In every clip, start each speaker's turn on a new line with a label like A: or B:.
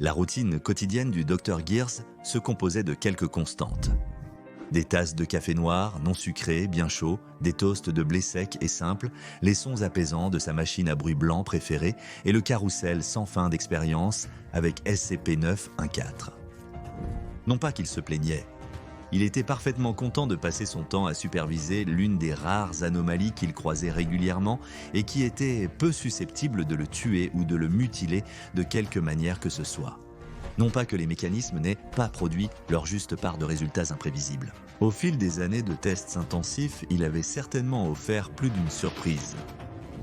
A: La routine quotidienne du Dr Gears se composait de quelques constantes. Des tasses de café noir, non sucré, bien chaud, des toasts de blé sec et simples, les sons apaisants de sa machine à bruit blanc préférée et le carrousel sans fin d'expérience avec SCP-914. Non pas qu'il se plaignait. Il était parfaitement content de passer son temps à superviser l'une des rares anomalies qu'il croisait régulièrement et qui était peu susceptible de le tuer ou de le mutiler de quelque manière que ce soit. Non pas que les mécanismes n'aient pas produit leur juste part de résultats imprévisibles. Au fil des années de tests intensifs, il avait certainement offert plus d'une surprise.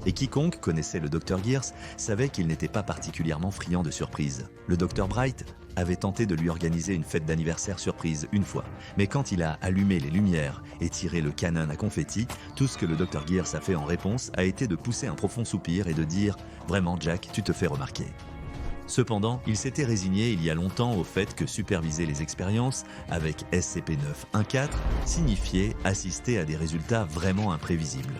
A: Et quiconque connaissait le Dr Gears savait qu'il n'était pas particulièrement friand de surprises. Le Dr Bright avait tenté de lui organiser une fête d'anniversaire surprise une fois, mais quand il a allumé les lumières et tiré le canon à confetti, tout ce que le Dr Gears a fait en réponse a été de pousser un profond soupir et de dire « Vraiment Jack, tu te fais remarquer ». Cependant, il s'était résigné il y a longtemps au fait que superviser les expériences avec SCP-914 signifiait assister à des résultats vraiment imprévisibles.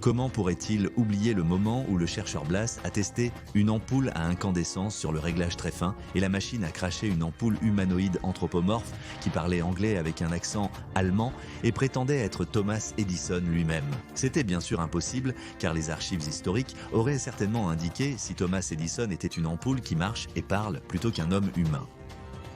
A: Comment pourrait-il oublier le moment où le chercheur Blass a testé une ampoule à incandescence sur le réglage très fin et la machine a craché une ampoule humanoïde anthropomorphe qui parlait anglais avec un accent allemand et prétendait être Thomas Edison lui-même. C'était bien sûr impossible car les archives historiques auraient certainement indiqué si Thomas Edison était une ampoule qui marche et parle plutôt qu'un homme humain.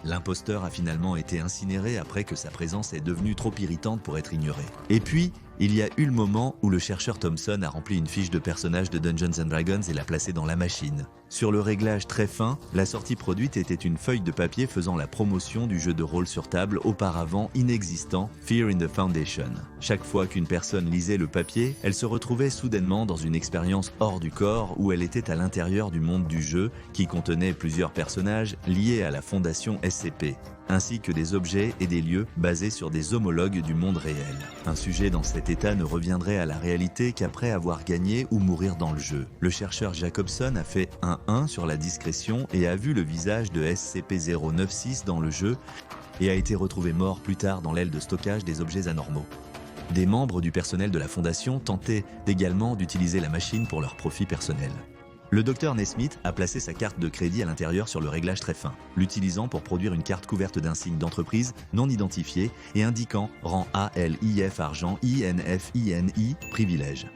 A: L'imposteur a finalement été incinéré après que sa présence est devenue trop irritante pour être ignorée. Et puis, il y a eu le moment où le chercheur Thompson a rempli une fiche de personnage de Dungeons & Dragons et l'a placée dans la machine. Sur le réglage très fin, la sortie produite était une feuille de papier faisant la promotion du jeu de rôle sur table auparavant inexistant Fear in the Foundation. Chaque fois qu'une personne lisait le papier, elle se retrouvait soudainement dans une expérience hors du corps où elle était à l'intérieur du monde du jeu qui contenait plusieurs personnages liés à la fondation SCP, ainsi que des objets et des lieux basés sur des homologues du monde réel. Un sujet dans cet état ne reviendrait à la réalité qu'après avoir gagné ou mourir dans le jeu. Le chercheur Jacobson a fait un 1 sur la discrétion et a vu le visage de SCP-096 dans le jeu et a été retrouvé mort plus tard dans l'aile de stockage des objets anormaux. Des membres du personnel de la Fondation tentaient également d'utiliser la machine pour leur profit personnel. Le Dr Nesmith a placé sa carte de crédit à l'intérieur sur le réglage très fin, l'utilisant pour produire une carte couverte d'un signe d'entreprise non identifié et indiquant rang ALIF argent INFINI privilège.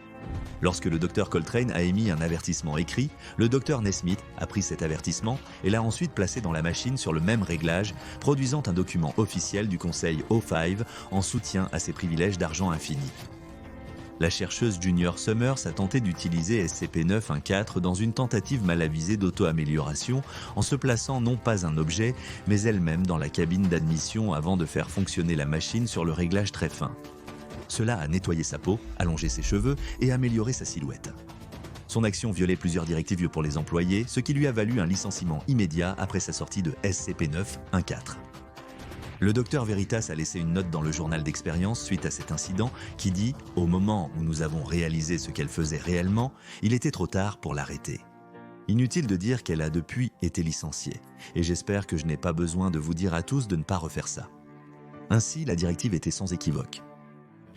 A: Lorsque le Dr Coltrane a émis un avertissement écrit, le Dr Nesmith a pris cet avertissement et l'a ensuite placé dans la machine sur le même réglage, produisant un document officiel du conseil O5 en soutien à ses privilèges d'argent infini. La chercheuse Junior Summers a tenté d'utiliser SCP-914 dans une tentative mal avisée d'auto-amélioration en se plaçant non pas un objet, mais elle-même dans la cabine d'admission avant de faire fonctionner la machine sur le réglage très fin. Cela a nettoyé sa peau, allongé ses cheveux et amélioré sa silhouette. Son action violait plusieurs directives pour les employés, ce qui lui a valu un licenciement immédiat après sa sortie de SCP-914. Le docteur Veritas a laissé une note dans le journal d'expérience suite à cet incident qui dit « Au moment où nous avons réalisé ce qu'elle faisait réellement, il était trop tard pour l'arrêter. » Inutile de dire qu'elle a depuis été licenciée, et j'espère que je n'ai pas besoin de vous dire à tous de ne pas refaire ça. Ainsi, la directive était sans équivoque.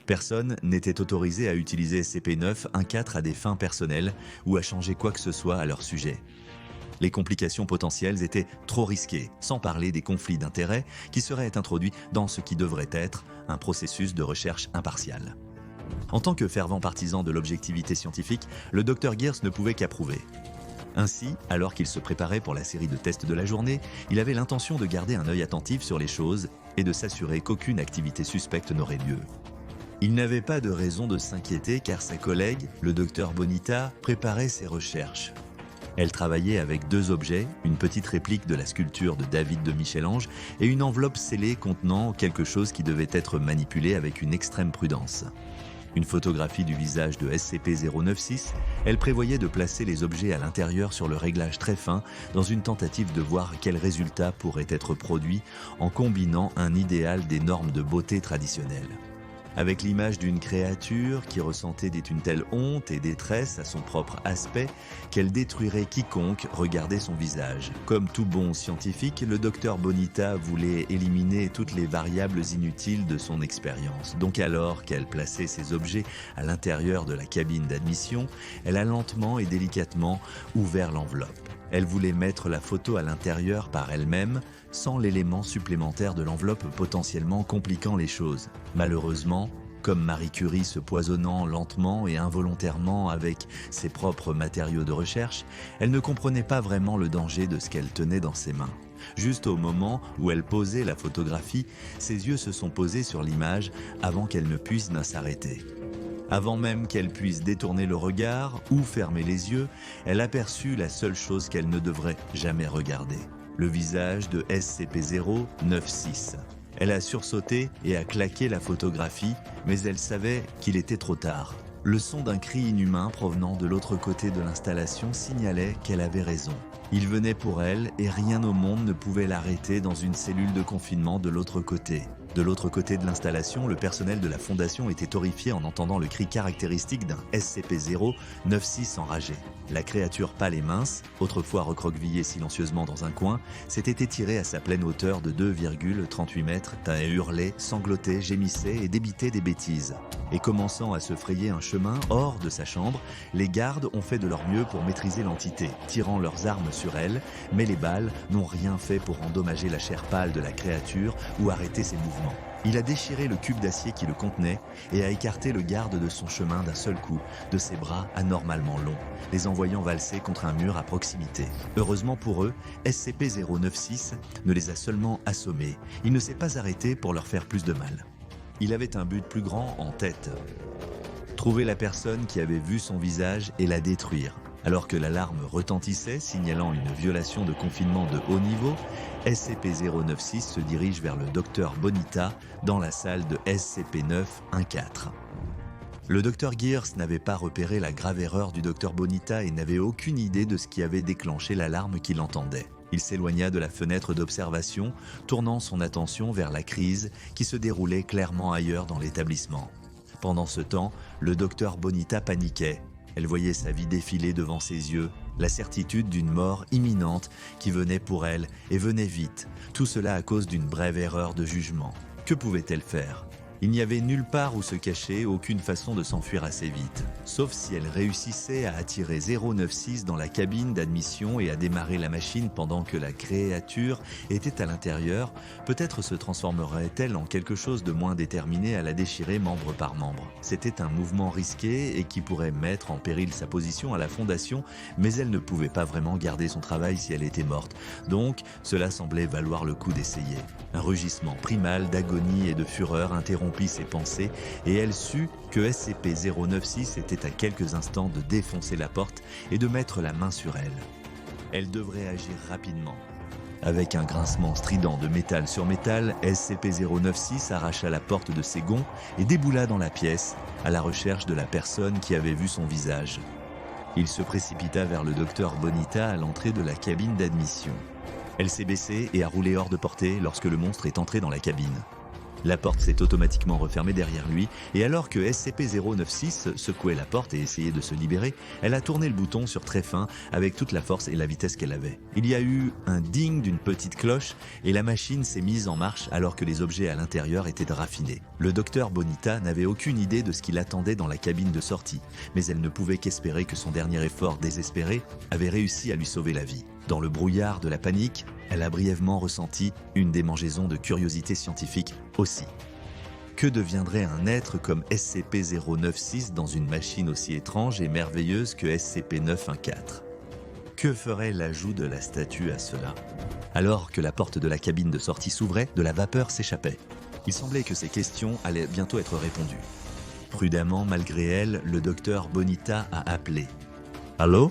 A: Personne n'était autorisé à utiliser SCP-914 à des fins personnelles ou à changer quoi que ce soit à leur sujet. Les complications potentielles étaient trop risquées, sans parler des conflits d'intérêts qui seraient introduits dans ce qui devrait être un processus de recherche impartial. En tant que fervent partisan de l'objectivité scientifique, le Dr Gears ne pouvait qu'approuver. Ainsi, alors qu'il se préparait pour la série de tests de la journée, il avait l'intention de garder un œil attentif sur les choses et de s'assurer qu'aucune activité suspecte n'aurait lieu. Il n'avait pas de raison de s'inquiéter car sa collègue, le Dr Bonita, préparait ses recherches. Elle travaillait avec deux objets, une petite réplique de la sculpture de David de Michel-Ange et une enveloppe scellée contenant quelque chose qui devait être manipulé avec une extrême prudence. Une photographie du visage de SCP-096, elle prévoyait de placer les objets à l'intérieur sur le réglage très fin dans une tentative de voir quel résultat pourrait être produit en combinant un idéal des normes de beauté traditionnelles. Avec l'image d'une créature qui ressentait une telle honte et détresse à son propre aspect qu'elle détruirait quiconque regardait son visage. Comme tout bon scientifique, le docteur Bonita voulait éliminer toutes les variables inutiles de son expérience. Donc alors qu'elle plaçait ces objets à l'intérieur de la cabine d'admission, elle a lentement et délicatement ouvert l'enveloppe. Elle voulait mettre la photo à l'intérieur par elle-même, sans l'élément supplémentaire de l'enveloppe potentiellement compliquant les choses. Malheureusement, comme Marie Curie se poisonnant lentement et involontairement avec ses propres matériaux de recherche, elle ne comprenait pas vraiment le danger de ce qu'elle tenait dans ses mains. Juste au moment où elle posait la photographie, ses yeux se sont posés sur l'image avant qu'elle ne puisse s'arrêter. Avant même qu'elle puisse détourner le regard ou fermer les yeux, elle aperçut la seule chose qu'elle ne devrait jamais regarder, le visage de SCP-096. Elle a sursauté et a claqué la photographie, mais elle savait qu'il était trop tard. Le son d'un cri inhumain provenant de l'autre côté de l'installation signalait qu'elle avait raison. Il venait pour elle et rien au monde ne pouvait l'arrêter dans une cellule de confinement de l'autre côté. De l'autre côté de l'installation, le personnel de la Fondation était horrifié en entendant le cri caractéristique d'un SCP-096 enragé. La créature pâle et mince, autrefois recroquevillée silencieusement dans un coin, s'était étirée à sa pleine hauteur de 2,38 mètres, et hurlait, sanglotait, gémissait et débitait des bêtises. Et commençant à se frayer un chemin hors de sa chambre, les gardes ont fait de leur mieux pour maîtriser l'entité, tirant leurs armes sur elle, mais les balles n'ont rien fait pour endommager la chair pâle de la créature ou arrêter ses mouvements. Il a déchiré le cube d'acier qui le contenait et a écarté le garde de son chemin d'un seul coup, de ses bras anormalement longs, les envoyant valser contre un mur à proximité. Heureusement pour eux, SCP-096 ne les a seulement assommés. Il ne s'est pas arrêté pour leur faire plus de mal. Il avait un but plus grand en tête. Trouver la personne qui avait vu son visage et la détruire. Alors que l'alarme retentissait, signalant une violation de confinement de haut niveau, SCP-096 se dirige vers le docteur Bonita dans la salle de SCP-914. Le docteur Gears n'avait pas repéré la grave erreur du docteur Bonita et n'avait aucune idée de ce qui avait déclenché l'alarme qu'il entendait. Il s'éloigna de la fenêtre d'observation, tournant son attention vers la crise qui se déroulait clairement ailleurs dans l'établissement. Pendant ce temps, le docteur Bonita paniquait. Elle voyait sa vie défiler devant ses yeux, la certitude d'une mort imminente qui venait pour elle et venait vite, tout cela à cause d'une brève erreur de jugement. Que pouvait-elle faire ? Il n'y avait nulle part où se cacher, aucune façon de s'enfuir assez vite. Sauf si elle réussissait à attirer 096 dans la cabine d'admission et à démarrer la machine pendant que la créature était à l'intérieur, peut-être se transformerait-elle en quelque chose de moins déterminé à la déchirer membre par membre. C'était un mouvement risqué et qui pourrait mettre en péril sa position à la Fondation, mais elle ne pouvait pas vraiment garder son travail si elle était morte. Donc, cela semblait valoir le coup d'essayer. Un rugissement primal d'agonie et de fureur interrompit ses pensées et elle sut que SCP-096 était à quelques instants de défoncer la porte et de mettre la main sur elle. Elle devrait agir rapidement. Avec un grincement strident de métal sur métal, SCP-096 arracha la porte de ses gonds et déboula dans la pièce à la recherche de la personne qui avait vu son visage. Il se précipita vers le docteur Bonita à l'entrée de la cabine d'admission. Elle s'est baissée et a roulé hors de portée lorsque le monstre est entré dans la cabine. La porte s'est automatiquement refermée derrière lui et alors que SCP-096 secouait la porte et essayait de se libérer, elle a tourné le bouton sur très fin avec toute la force et la vitesse qu'elle avait. Il y a eu un ding d'une petite cloche et la machine s'est mise en marche alors que les objets à l'intérieur étaient raffinés. Le docteur Bonita n'avait aucune idée de ce qu'il attendait dans la cabine de sortie, mais elle ne pouvait qu'espérer que son dernier effort désespéré avait réussi à lui sauver la vie. Dans le brouillard de la panique, elle a brièvement ressenti une démangeaison de curiosité scientifique aussi. Que deviendrait un être comme SCP-096 dans une machine aussi étrange et merveilleuse que SCP-914 ? Que ferait l'ajout de la statue à cela ? Alors que la porte de la cabine de sortie s'ouvrait, de la vapeur s'échappait. Il semblait que ces questions allaient bientôt être répondues. Prudemment, malgré elle, le docteur Bonita a appelé. « Allô ?»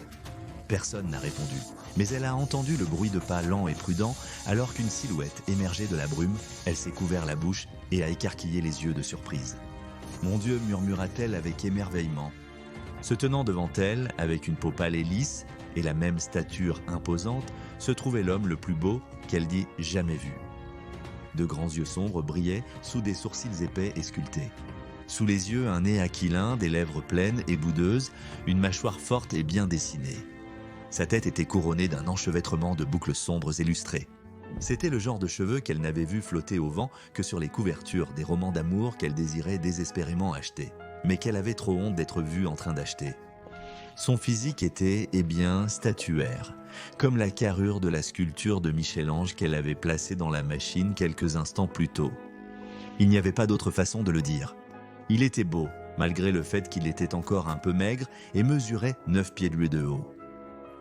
A: Personne n'a répondu, mais elle a entendu le bruit de pas lents et prudents alors qu'une silhouette émergeait de la brume, elle s'est couvert la bouche et a écarquillé les yeux de surprise. « Mon Dieu !» murmura-t-elle avec émerveillement. Se tenant devant elle, avec une peau pâle et lisse et la même stature imposante, se trouvait l'homme le plus beau qu'elle dit jamais vu. De grands yeux sombres brillaient sous des sourcils épais et sculptés. Sous les yeux, un nez aquilin, des lèvres pleines et boudeuses, une mâchoire forte et bien dessinée. Sa tête était couronnée d'un enchevêtrement de boucles sombres et lustrées. C'était le genre de cheveux qu'elle n'avait vu flotter au vent que sur les couvertures des romans d'amour qu'elle désirait désespérément acheter, mais qu'elle avait trop honte d'être vue en train d'acheter. Son physique était, statuaire, comme la carrure de la sculpture de Michel-Ange qu'elle avait placée dans la machine quelques instants plus tôt. Il n'y avait pas d'autre façon de le dire. Il était beau, malgré le fait qu'il était encore un peu maigre et mesurait 9 pieds de haut.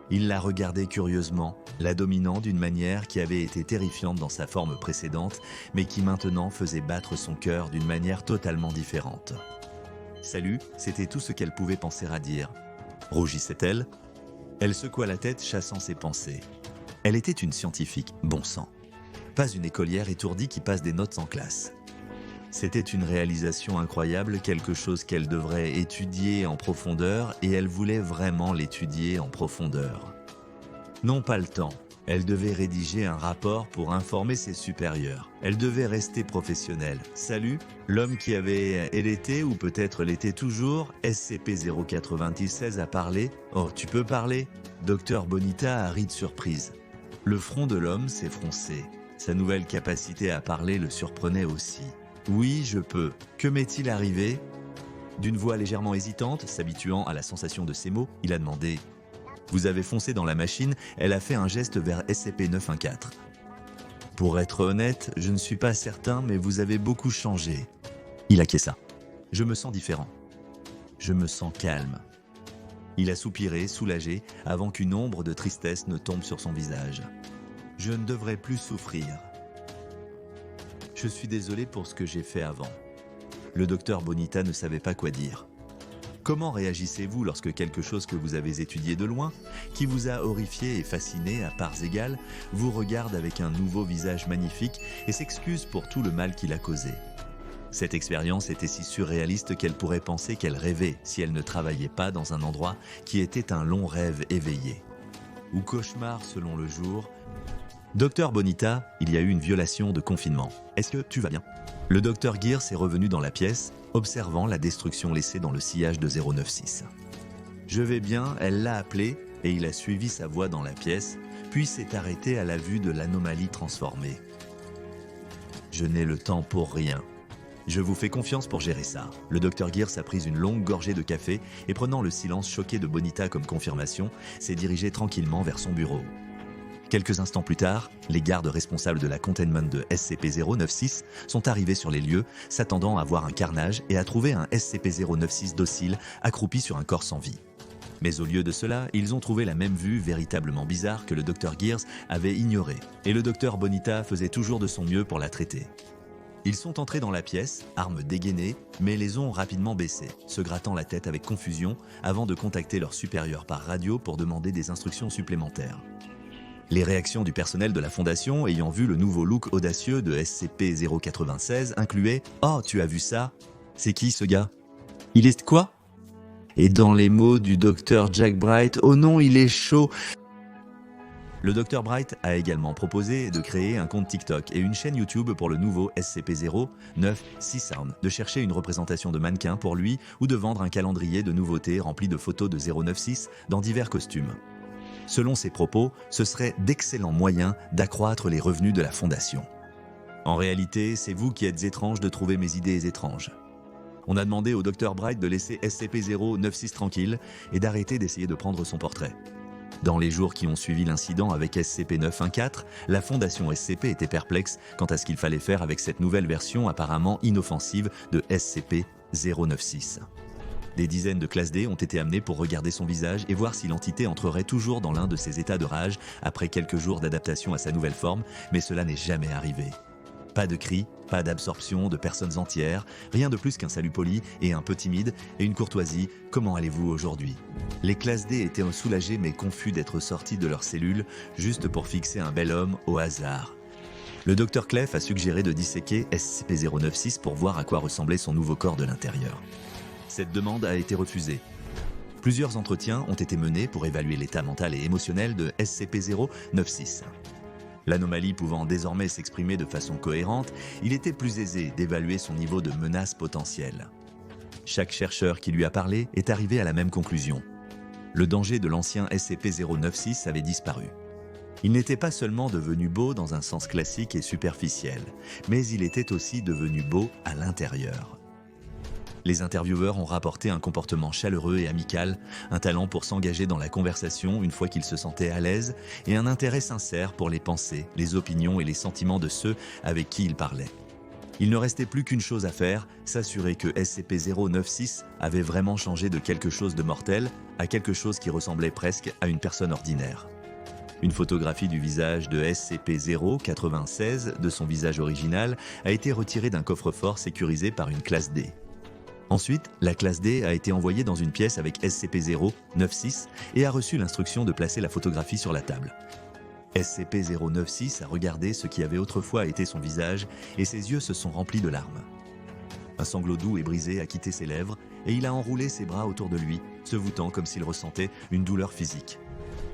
A: Il la regardait curieusement, la dominant d'une manière qui avait été terrifiante dans sa forme précédente, mais qui maintenant faisait battre son cœur d'une manière totalement différente. « Salut », c'était tout ce qu'elle pouvait penser à dire. Rougissait-elle? Elle secoua la tête, chassant ses pensées. Elle était une scientifique, bon sang. Pas une écolière étourdie qui passe des notes en classe. C'était une réalisation incroyable, quelque chose qu'elle devrait étudier en profondeur, et elle voulait vraiment l'étudier en profondeur. Non, pas le temps. Elle devait rédiger un rapport pour informer ses supérieurs. Elle devait rester professionnelle. Salut, l'homme qui avait l'été ou peut-être l'était toujours, SCP-096 a parlé. Oh, tu peux parler? Docteur Bonita a ri de surprise. Le front de l'homme s'est froncé. Sa nouvelle capacité à parler le surprenait aussi. Oui, je peux. Que m'est-il arrivé? D'une voix légèrement hésitante, s'habituant à la sensation de ces mots, il a demandé « Vous avez foncé dans la machine ?» Elle a fait un geste vers SCP-914. « Pour être honnête, je ne suis pas certain, mais vous avez beaucoup changé. » Il acquiesça. « Je me sens différent. Je me sens calme. » Il a soupiré, soulagé, avant qu'une ombre de tristesse ne tombe sur son visage. « Je ne devrais plus souffrir. Je suis désolé pour ce que j'ai fait avant. » Le docteur Bonita ne savait pas quoi dire. Comment réagissez-vous lorsque quelque chose que vous avez étudié de loin, qui vous a horrifié et fasciné à parts égales, vous regarde avec un nouveau visage magnifique et s'excuse pour tout le mal qu'il a causé? Cette expérience était si surréaliste qu'elle pourrait penser qu'elle rêvait si elle ne travaillait pas dans un endroit qui était un long rêve éveillé. Ou cauchemar selon le jour. Docteur Bonita, il y a eu une violation de confinement. Est-ce que tu vas bien? Le docteur Gears est revenu dans la pièce, observant la destruction laissée dans le sillage de 096. Je vais bien, elle l'a appelé et il a suivi sa voix dans la pièce, puis s'est arrêté à la vue de l'anomalie transformée. Je n'ai le temps pour rien. Je vous fais confiance pour gérer ça. Le docteur Gears a pris une longue gorgée de café et prenant le silence choqué de Bonita comme confirmation, s'est dirigé tranquillement vers son bureau. Quelques instants plus tard, les gardes responsables de la containment de SCP-096 sont arrivés sur les lieux, s'attendant à voir un carnage et à trouver un SCP-096 docile accroupi sur un corps sans vie. Mais au lieu de cela, ils ont trouvé la même vue véritablement bizarre que le Dr Gears avait ignorée, et le Dr Bonita faisait toujours de son mieux pour la traiter. Ils sont entrés dans la pièce, armes dégainées, mais les ont rapidement baissées, se grattant la tête avec confusion avant de contacter leur supérieur par radio pour demander des instructions supplémentaires. Les réactions du personnel de la Fondation ayant vu le nouveau look audacieux de SCP-096 incluaient « Oh, tu as vu ça? C'est qui ce gars? Il est quoi ?» Et dans les mots du Dr Jack Bright, « Oh non, il est chaud !» Le Dr Bright a également proposé de créer un compte TikTok et une chaîne YouTube pour le nouveau SCP-096 Sound, de chercher une représentation de mannequin pour lui ou de vendre un calendrier de nouveautés rempli de photos de 096 dans divers costumes. Selon ses propos, ce serait d'excellents moyens d'accroître les revenus de la Fondation. En réalité, c'est vous qui êtes étrange de trouver mes idées étranges. On a demandé au Dr Bright de laisser SCP-096 tranquille et d'arrêter d'essayer de prendre son portrait. Dans les jours qui ont suivi l'incident avec SCP-914, la Fondation SCP était perplexe quant à ce qu'il fallait faire avec cette nouvelle version apparemment inoffensive de SCP-096. Des dizaines de classes D ont été amenées pour regarder son visage et voir si l'entité entrerait toujours dans l'un de ses états de rage après quelques jours d'adaptation à sa nouvelle forme, mais cela n'est jamais arrivé. Pas de cris, pas d'absorption de personnes entières, rien de plus qu'un salut poli et un peu timide et une courtoisie « Comment allez-vous aujourd'hui ?» Les classes D étaient soulagées mais confus d'être sortis de leurs cellules juste pour fixer un bel homme au hasard. Le Dr Clef a suggéré de disséquer SCP-096 pour voir à quoi ressemblait son nouveau corps de l'intérieur. Cette demande a été refusée. Plusieurs entretiens ont été menés pour évaluer l'état mental et émotionnel de SCP-096. L'anomalie pouvant désormais s'exprimer de façon cohérente, il était plus aisé d'évaluer son niveau de menace potentielle. Chaque chercheur qui lui a parlé est arrivé à la même conclusion. Le danger de l'ancien SCP-096 avait disparu. Il n'était pas seulement devenu beau dans un sens classique et superficiel, mais il était aussi devenu beau à l'intérieur. Les intervieweurs ont rapporté un comportement chaleureux et amical, un talent pour s'engager dans la conversation une fois qu'ils se sentaient à l'aise, et un intérêt sincère pour les pensées, les opinions et les sentiments de ceux avec qui ils parlaient. Il ne restait plus qu'une chose à faire, s'assurer que SCP-096 avait vraiment changé de quelque chose de mortel à quelque chose qui ressemblait presque à une personne ordinaire. Une photographie du visage de SCP-096, de son visage original, a été retirée d'un coffre-fort sécurisé par une classe D. Ensuite, la classe D a été envoyée dans une pièce avec SCP-096 et a reçu l'instruction de placer la photographie sur la table. SCP-096 a regardé ce qui avait autrefois été son visage et ses yeux se sont remplis de larmes. Un sanglot doux et brisé a quitté ses lèvres et il a enroulé ses bras autour de lui, se voûtant comme s'il ressentait une douleur physique.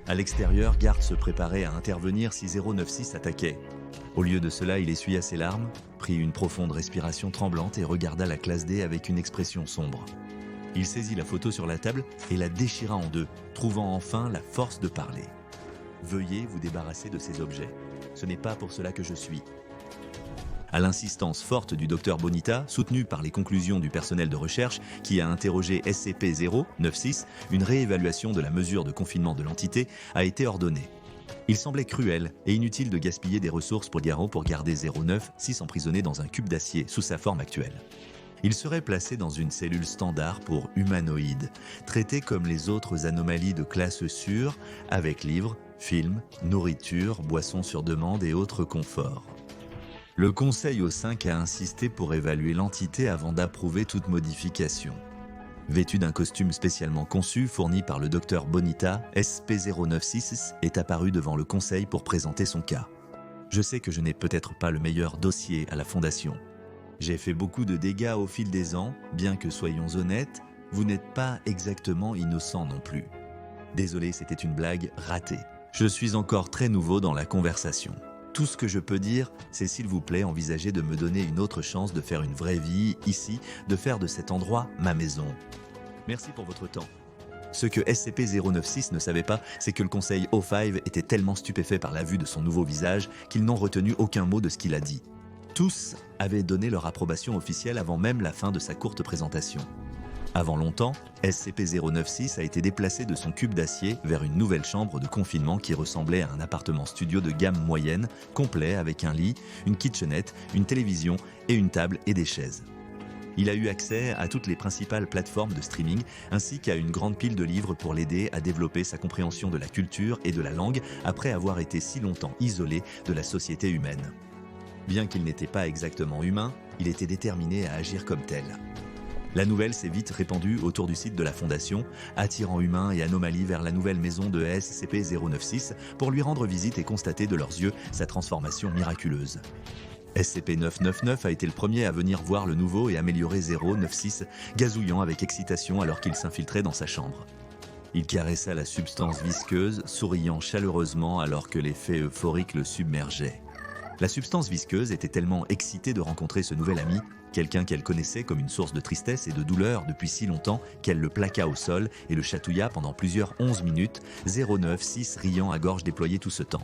A: À l'extérieur, Garth se préparait à intervenir si 096 attaquait. Au lieu de cela, il essuya ses larmes, prit une profonde respiration tremblante et regarda la classe D avec une expression sombre. Il saisit la photo sur la table et la déchira en deux, trouvant enfin la force de parler. « Veuillez vous débarrasser de ces objets. Ce n'est pas pour cela que je suis. » À l'insistance forte du docteur Bonita, soutenue par les conclusions du personnel de recherche qui a interrogé SCP-096, une réévaluation de la mesure de confinement de l'entité a été ordonnée. Il semblait cruel et inutile de gaspiller des ressources pour garder 096 emprisonné dans un cube d'acier sous sa forme actuelle. Il serait placé dans une cellule standard pour humanoïdes, traité comme les autres anomalies de classe sûre, avec livres, films, nourriture, boissons sur demande et autres conforts. Le Conseil O5 a insisté pour évaluer l'entité avant d'approuver toute modification. Vêtu d'un costume spécialement conçu, fourni par le docteur Bonita, SCP-096 est apparu devant le Conseil pour présenter son cas. Je sais que je n'ai peut-être pas le meilleur dossier à la Fondation. J'ai fait beaucoup de dégâts au fil des ans, bien que soyons honnêtes, vous n'êtes pas exactement innocent non plus. Désolé, c'était une blague ratée. Je suis encore très nouveau dans la conversation. Tout ce que je peux dire, c'est s'il vous plaît, envisagez de me donner une autre chance de faire une vraie vie ici, de faire de cet endroit ma maison. Merci pour votre temps. Ce que SCP-096 ne savait pas, c'est que le Conseil O5 était tellement stupéfait par la vue de son nouveau visage qu'ils n'ont retenu aucun mot de ce qu'il a dit. Tous avaient donné leur approbation officielle avant même la fin de sa courte présentation. Avant longtemps, SCP-096 a été déplacé de son cube d'acier vers une nouvelle chambre de confinement qui ressemblait à un appartement studio de gamme moyenne, complet avec un lit, une kitchenette, une télévision et une table et des chaises. Il a eu accès à toutes les principales plateformes de streaming ainsi qu'à une grande pile de livres pour l'aider à développer sa compréhension de la culture et de la langue après avoir été si longtemps isolé de la société humaine. Bien qu'il n'était pas exactement humain, il était déterminé à agir comme tel. La nouvelle s'est vite répandue autour du site de la Fondation, attirant humains et anomalies vers la nouvelle maison de SCP-096 pour lui rendre visite et constater de leurs yeux sa transformation miraculeuse. SCP-999 a été le premier à venir voir le nouveau et amélioré 096, gazouillant avec excitation alors qu'il s'infiltrait dans sa chambre. Il caressa la substance visqueuse, souriant chaleureusement alors que l'effet euphorique le submergeait. La substance visqueuse était tellement excitée de rencontrer ce nouvel ami, quelqu'un qu'elle connaissait comme une source de tristesse et de douleur depuis si longtemps qu'elle le plaqua au sol et le chatouilla pendant plusieurs 11 minutes, 096 riant à gorge déployée tout ce temps.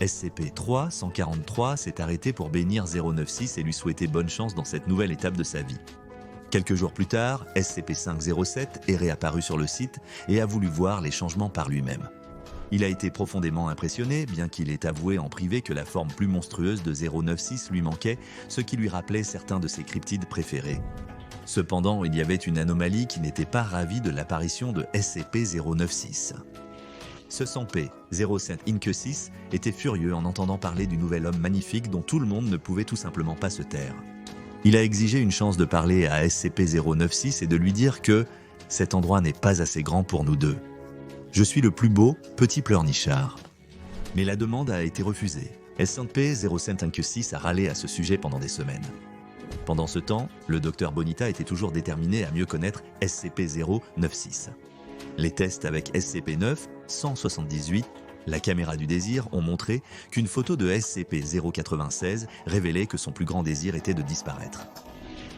A: SCP-3-143 s'est arrêté pour bénir 096 et lui souhaiter bonne chance dans cette nouvelle étape de sa vie. Quelques jours plus tard, SCP-507 est réapparu sur le site et a voulu voir les changements par lui-même. Il a été profondément impressionné, bien qu'il ait avoué en privé que la forme plus monstrueuse de 096 lui manquait, ce qui lui rappelait certains de ses cryptides préférés. Cependant, il y avait une anomalie qui n'était pas ravie de l'apparition de SCP-096. Ce 100P, 07 Inc. 6, était furieux en entendant parler du nouvel homme magnifique dont tout le monde ne pouvait tout simplement pas se taire. Il a exigé une chance de parler à SCP-096 et de lui dire que « cet endroit n'est pas assez grand pour nous deux. Je suis le plus beau, petit pleurnichard. » Mais la demande a été refusée. SCP-07 Inc. 6 a râlé à ce sujet pendant des semaines. Pendant ce temps, le docteur Bonita était toujours déterminé à mieux connaître SCP-096. Les tests avec SCP-9-178, la caméra du désir, ont montré qu'une photo de SCP-096 révélait que son plus grand désir était de disparaître.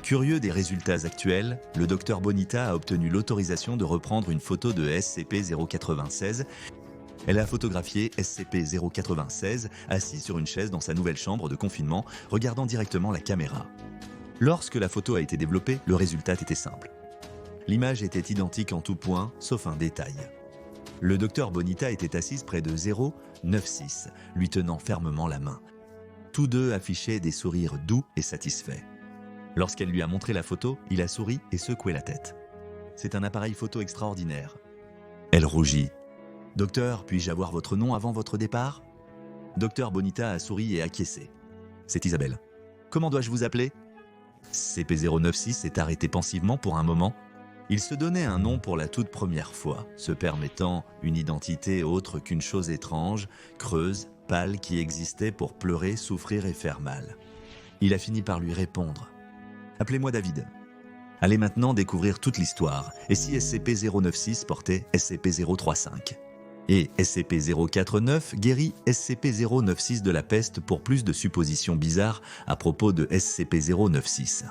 A: Curieux des résultats actuels, le docteur Bonita a obtenu l'autorisation de reprendre une photo de SCP-096. Elle a photographié SCP-096 assis sur une chaise dans sa nouvelle chambre de confinement, regardant directement la caméra. Lorsque la photo a été développée, le résultat était simple. L'image était identique en tout point, sauf un détail. Le docteur Bonita était assise près de 096, lui tenant fermement la main. Tous deux affichaient des sourires doux et satisfaits. Lorsqu'elle lui a montré la photo, il a souri et secoué la tête. C'est un appareil photo extraordinaire. Elle rougit. « Docteur, puis-je avoir votre nom avant votre départ ?» Docteur Bonita a souri et acquiescé. « C'est Isabelle. Comment dois-je vous appeler ?» CP096 s'est arrêté pensivement pour un moment. Il se donnait un nom pour la toute première fois, se permettant une identité autre qu'une chose étrange, creuse, pâle qui existait pour pleurer, souffrir et faire mal. Il a fini par lui répondre. « Appelez-moi David. » Allez maintenant découvrir toute l'histoire, et si SCP-096 portait SCP-035. Et SCP-049 guérit SCP-096 de la peste pour plus de suppositions bizarres à propos de SCP-096.